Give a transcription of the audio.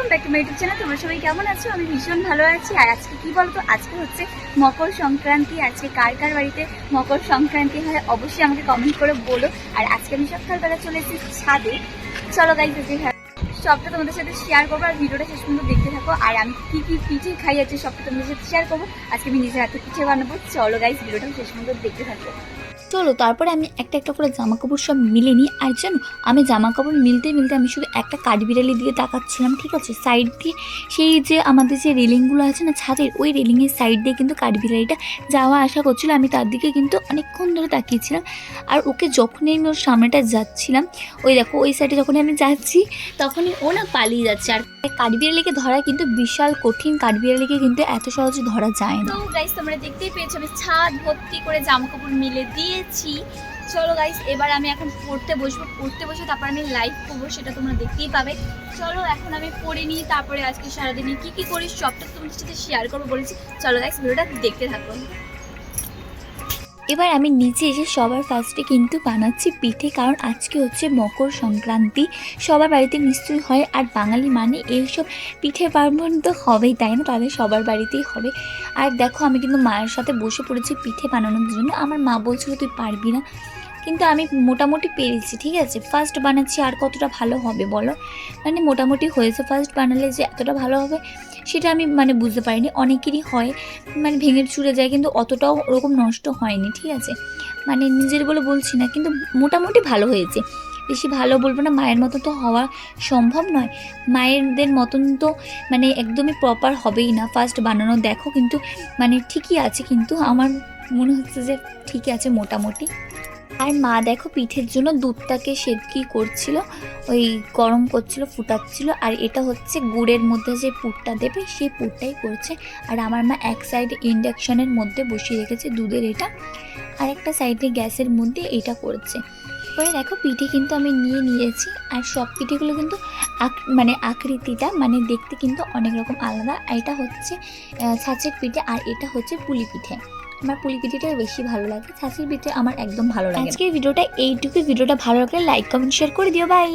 Welcome back to my YouTube channel. তোমরা সবাই কেমন আছো? আমি ভীষণ ভালো আছি। আর আজকে কি বলতো, আজকে হচ্ছে মকর সংক্রান্তি। আজকে কার কার বাড়িতে মকর সংক্রান্তি হয় অবশ্যই আমাকে কমেন্ট করে বলো। আর আজকে আমি সকালবেলা চলে এসেছি ছাদে। চলো গাইস, সবটা তোমাদের সাথে শেয়ার করবো আর ভিডিওটা শেষ পর্যন্ত দেখতে থাকো। আর আমি কি কি পিঠে খাই আছে সবটা তোমাদের সাথে শেয়ার করবো। আজকে আমি নিজের হাতে পিঠে বানাবো। চলো গাইস, ভিডিওটা শেষ পর্যন্ত দেখতে থাকো। চলো তারপরে আমি একটা একটা করে জামা কাপড় সব মিলে নিই। আর জানো, আমি জামা কাপড় মিলতে মিলতে আমি শুধু একটা কাঠবিড়ালির দিকে তাকাচ্ছিলাম, ঠিক আছে? সাইড দিয়ে সেই যে আমাদের যে রেলিংগুলো আছে না ছাদের, ওই রেলিংয়ের সাইড দিয়ে কিন্তু কাঠবিড়ালিটা যাওয়া আসা করছিলো। আমি তার দিকে কিন্তু অনেকক্ষণ ধরে তাকিয়েছিলাম। আর ওকে যখনই আমি ওর সামনেটা যাচ্ছিলাম, ওই দেখো ওই সাইডে যখনই আমি যাচ্ছি তখনই ও না পালিয়ে যাচ্ছে। আর কাঠবিড়ালিকে ধরা কিন্তু বিশাল কঠিন, কাঠবিড়ালিকে কিন্তু এত সহজে ধরা যায় না। তো গাইস, তোমরা দেখতেই পেয়েছো আমি ছাদ ভর্তি করে জামা কাপড় মিলে দিয়েছি। চলো গাইস, এবার আমি এখন পড়তে বসে তারপর আমি লাইভ করবো, সেটা তোমরা দেখতেই পাবে। চলো এখন আমি পড়ে নিই, তারপরে আজকে সারাদিনে কি কি করি সবটা তোমাদের সাথে শেয়ার করবো বলেছি। চলো গাইস, ভিডিওটা দেখতে থাকো। এবার আমি নিচে এসে সবার ফার্স্টে কিন্তু বানাচ্ছি পিঠে, কারণ আজকে হচ্ছে মকর সংক্রান্তি। সবার বাড়িতে নিশ্চয়ই হয়, আর বাঙালি মানে এইসব পিঠে পার্বণ তো হবেই, তাই না? তাদের সবার বাড়িতেই হবে। আর দেখো, আমি কিন্তু মায়ের সাথে বসে পড়েছি পিঠে বানানোর জন্য। আমার মা বলছিল তুই পারবি না, কিন্তু আমি মোটামুটি পেরেছি, ঠিক আছে? ফার্স্ট বানাচ্ছি, আর কতটা ভালো হবে বলো? মানে মোটামুটি হয়েছে। ফার্স্ট বানালে যে এতটা ভালো হবে সেটা আমি মানে বুঝতে পারিনি। অনেকেরই হয়, মানে ভেঙে চুরে যায়, কিন্তু অতটাও ওরকম নষ্ট হয়নি, ঠিক আছে? মানে নিজের বলে বলছি না, কিন্তু মোটামুটি ভালো হয়েছে। বেশি ভালো বলবো না, মায়ের মতো তো হওয়া সম্ভব নয়। মায়েরদের মতন তো মানে একদমই প্রপার হবেই না ফার্স্ট বানানো। দেখো কিন্তু মানে ঠিকই আছে, কিন্তু আমার মনে হচ্ছে যে ঠিকই আছে মোটামুটি। আর মা দেখো পিঠের জন্য দুধটাকে সেদ্ধ করছিল, ওই গরম করছিল, ফুটাচ্ছিল। আর এটা হচ্ছে গুড়ের মধ্যে যে পুরটা দেবে সেই পুরটাই করছে। আর আমার মা এক সাইডে ইন্ডাকশনের মধ্যে বসিয়ে রেখেছে দুধের এটা, আর একটা সাইডে গ্যাসের মধ্যে এটা করছে। পরে দেখো পিঠে কিন্তু আমি নিয়েছি। আর সব পিঠেগুলো কিন্তু মানে আকৃতিটা মানে দেখতে কিন্তু অনেক রকম আলাদা। এটা হচ্ছে ছাঁচের পিঠে, আর এটা হচ্ছে পুলি পিঠে। আমার পুলি পিঠেটাই বেশি ভালো লাগে, ছাঁচের পিঠে আমার একদম ভালো লাগে। আজকের ভিডিওটা এইটুকুই। ভিডিওটা ভালো লাগলে লাইক কমেন্ট শেয়ার করে দিও। বাই।